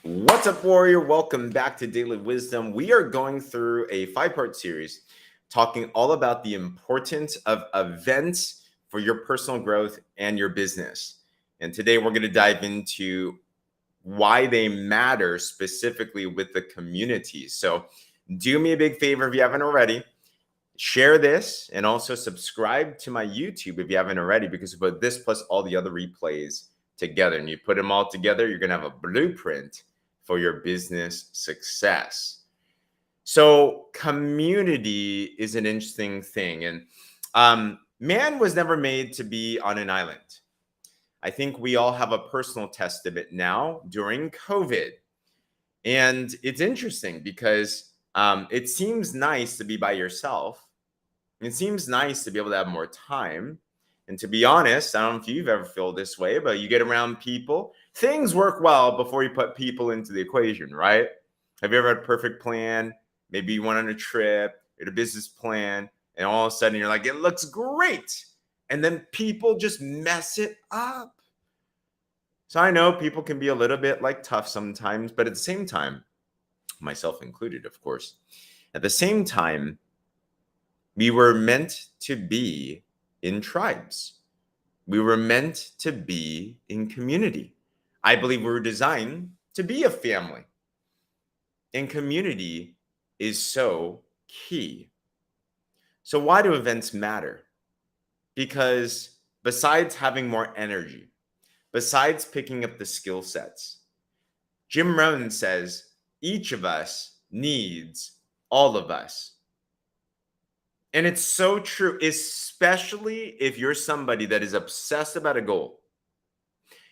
What's up, warrior? Welcome back to Daily Wisdom. We are going through a 5-part series talking all about the importance of events for your personal growth and your business. And today we're going to dive into why they matter specifically with the community. So, do me a big favor if you haven't already. Share this and also subscribe to my YouTube if you haven't already, because we put this plus all the other replays together and you put them all together, you're going to have a blueprint for your business success. So community is an interesting thing. And man was never made to be on an island. I think we all have a personal test of it now during COVID. And it's interesting because it seems nice to be by yourself. It seems nice to be able to have more time. And to be honest, I don't know if you've ever felt this way, but you get around people, things work well before you put people into the equation, right? Have you ever had a perfect plan? Maybe you went on a trip, you had a business plan, and all of a sudden you're like, it looks great. And then people just mess it up. So I know people can be a little bit like tough sometimes, but at the same time, myself included, of course, at the same time, we were meant to be in tribes. We were meant to be in community. I believe we were designed to be a family. And community is so key. So why do events matter? Because besides having more energy, besides picking up the skill sets, Jim Rohn says each of us needs all of us. And it's so true, especially if you're somebody that is obsessed about a goal.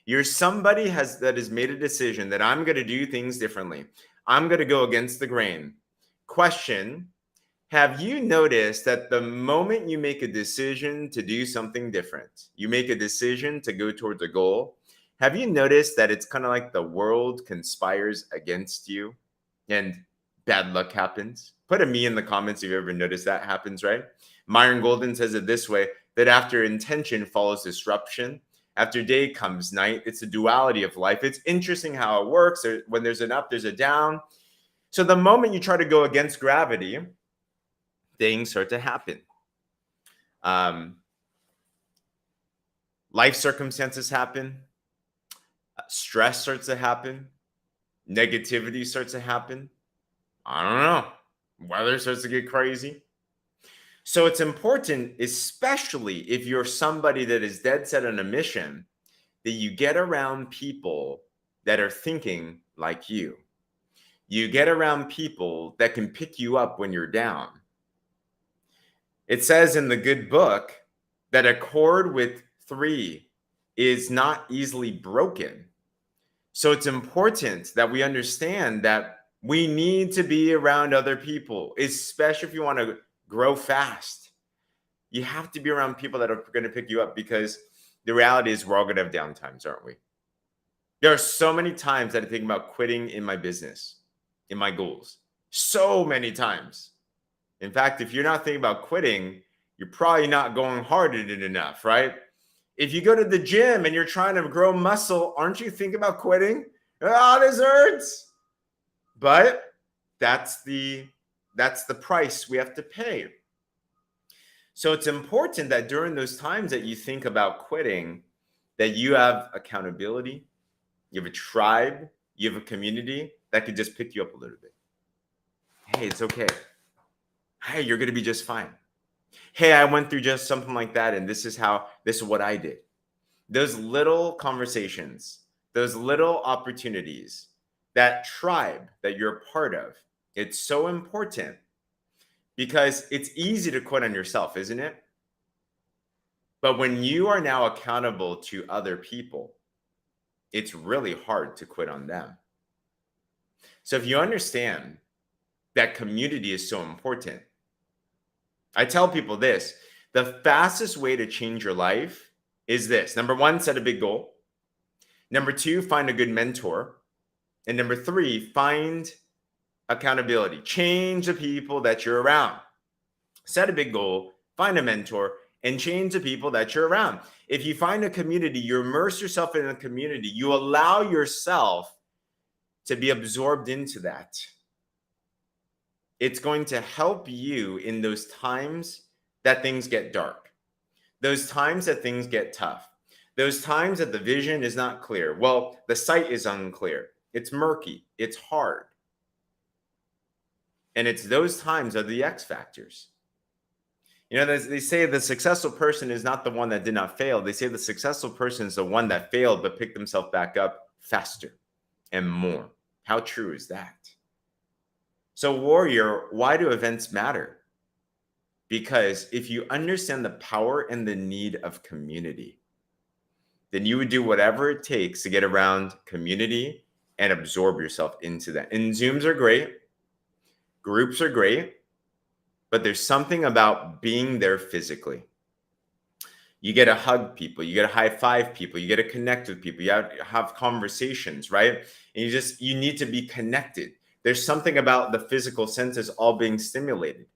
You're somebody that has made a decision that I'm going to do things differently. I'm going to go against the grain. Question, have you noticed that the moment you make a decision to do something different, you make a decision to go towards a goal, have you noticed that it's kind of like the world conspires against you and bad luck happens? Put a me in the comments if you ever noticed that happens, right? Myron Golden says it this way, that after intention follows disruption. After day comes night. It's a duality of life. It's interesting how it works. When there's an up, there's a down. So the moment you try to go against gravity, things start to happen. Life circumstances happen. Stress starts to happen. Negativity starts to happen. I don't know. Weather starts to get crazy. So it's important, especially if you're somebody that is dead set on a mission, that you get around people that are thinking like you. You get around people that can pick you up when you're down. It says in the good book that a cord with 3 is not easily broken. So it's important that we understand that we need to be around other people, especially if you want to grow fast. You have to be around people that are going to pick you up, because the reality is we're all going to have downtimes, aren't we? There are so many times that I think about quitting in my business, in my goals. So many times. In fact, if you're not thinking about quitting, you're probably not going hard at it enough, right? If you go to the gym and you're trying to grow muscle, aren't you thinking about quitting? Oh, this hurts. But that's the price we have to pay. So it's important that during those times that you think about quitting, that you have accountability, you have a tribe, you have a community that could just pick you up a little bit. Hey, it's okay. Hey, you're going to be just fine. Hey, I went through just something like that, and this is what I did. Those little conversations, those little opportunities, that tribe that you're a part of, it's so important, because it's easy to quit on yourself, isn't it? But when you are now accountable to other people, it's really hard to quit on them. So if you understand that community is so important, I tell people this: the fastest way to change your life is this. Number 1, set a big goal. Number 2, find a good mentor. And number 3, find accountability. Change the people that you're around. Set a big goal, find a mentor, and change the people that you're around. If you find a community, you immerse yourself in a community, you allow yourself to be absorbed into that. It's going to help you in those times that things get dark, those times that things get tough, those times that the vision is not clear. Well, the sight is unclear. It's murky. It's hard. And it's those times are the X factors. You know, they say the successful person is not the one that did not fail. They say the successful person is the one that failed but picked himself back up faster and more. How true is that? So, warrior, why do events matter? Because if you understand the power and the need of community, then you would do whatever it takes to get around community and absorb yourself into that. And Zooms are great, groups are great, but there's something about being there physically. You get to hug people, you get to high five people, you get to connect with people, you have conversations, right? And you need to be connected. There's something about the physical senses all being stimulated,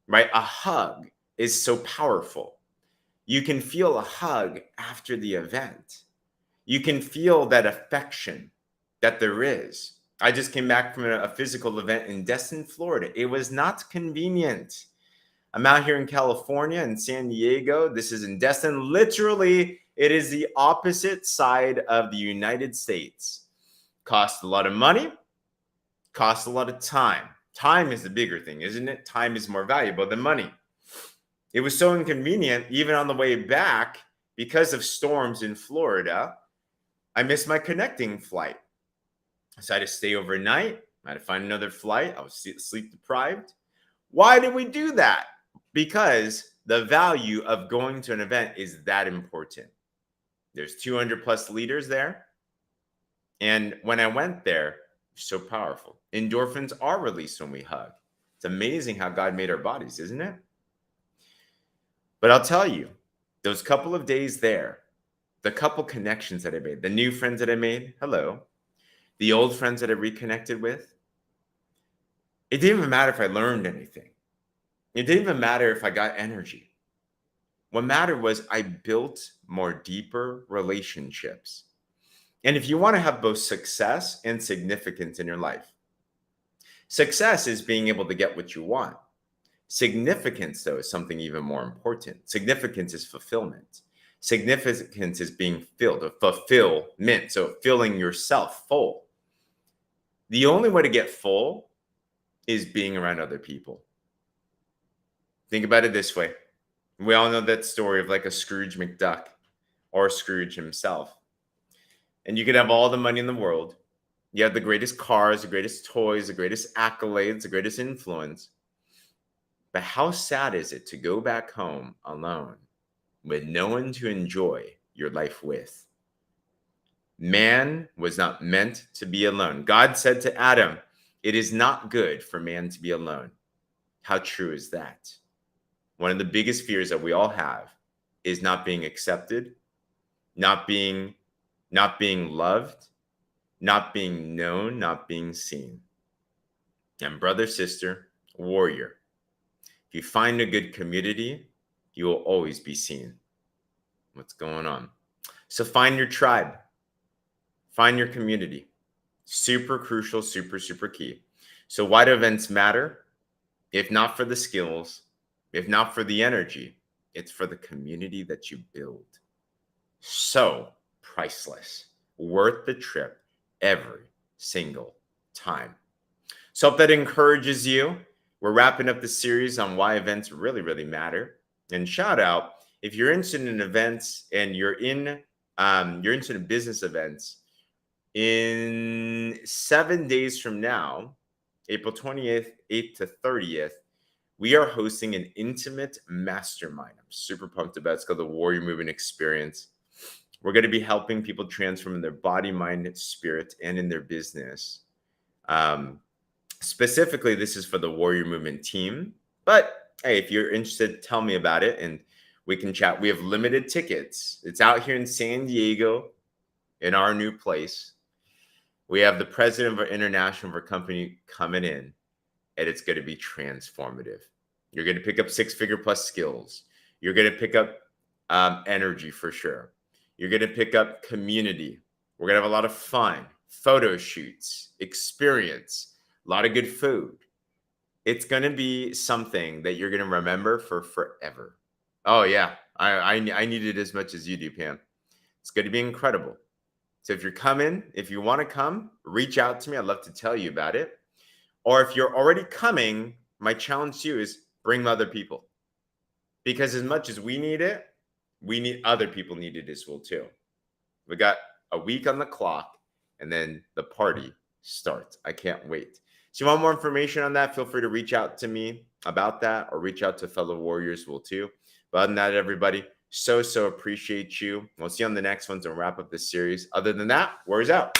right? A hug is so powerful. You can feel a hug after the event. You can feel that affection that there is. I just came back from a physical event in Destin, Florida. It was not convenient. I'm out here in California and San Diego. This is in Destin. Literally, it is the opposite side of the United States. Costs a lot of money, costs a lot of time. Time is the bigger thing, isn't it? Time is more valuable than money. It was so inconvenient, even on the way back, because of storms in Florida, I missed my connecting flight. So I had to stay overnight. I had to find another flight. I was sleep deprived. Why did we do that? Because the value of going to an event is that important. There's 200 plus leaders there. And when I went there, so powerful. Endorphins are released when we hug. It's amazing how God made our bodies, isn't it? But I'll tell you, those couple of days there, the couple connections that I made, the new friends that I made, hello, the old friends that I reconnected with, it didn't even matter if I learned anything. It didn't even matter if I got energy. What mattered was I built more deeper relationships. And if you want to have both success and significance in your life, success is being able to get what you want. Significance, though, is something even more important. Significance is fulfillment. Significance is being filled, fulfillment. So filling yourself full. The only way to get full is being around other people. Think about it this way. We all know that story of like a Scrooge McDuck or Scrooge himself. And you could have all the money in the world. You have the greatest cars, the greatest toys, the greatest accolades, the greatest influence. But how sad is it to go back home alone with no one to enjoy your life with? Man was not meant to be alone. God said to Adam, "It is not good for man to be alone." How true is that? One of the biggest fears that we all have is not being accepted, not being loved, not being known, not being seen. And brother, sister, warrior, if you find a good community, you will always be seen. What's going on? So find your tribe. Find your community. Super crucial, super, super key. So why do events matter? If not for the skills, if not for the energy, it's for the community that you build. So priceless. Worth the trip every single time. So hope that encourages you. We're wrapping up the series on why events really, really matter. And shout out, if you're interested in events and you're interested in business events, in 7 days from now, April 28th, 8th to 30th, we are hosting an intimate mastermind. I'm super pumped about it. It's called the Warrior Movement Experience. We're going to be helping people transform in their body, mind, and spirit, and in their business. Specifically, this is for the Warrior Movement team. But hey, if you're interested, tell me about it and we can chat. We have limited tickets. It's out here in San Diego in our new place. We have the president of our international of our company coming in, and it's going to be transformative. You're going to pick up 6-figure plus skills. You're going to pick up energy for sure. You're going to pick up community. We're going to have a lot of fun, photo shoots, experience, a lot of good food. It's going to be something that you're going to remember for forever. Oh, yeah. I need it as much as you do, Pam. It's going to be incredible. So if you're coming, if you want to come, reach out to me. I'd love to tell you about it. Or if you're already coming, my challenge to you is bring other people. Because as much as we need it, we need other people need it as well too. We got a week on the clock and then the party starts. I can't wait. So you want more information on that, feel free to reach out to me about that or reach out to fellow warriors will too. But other than that, everybody, so appreciate you. We'll see you on the next ones and wrap up this series. Other than that, warriors out.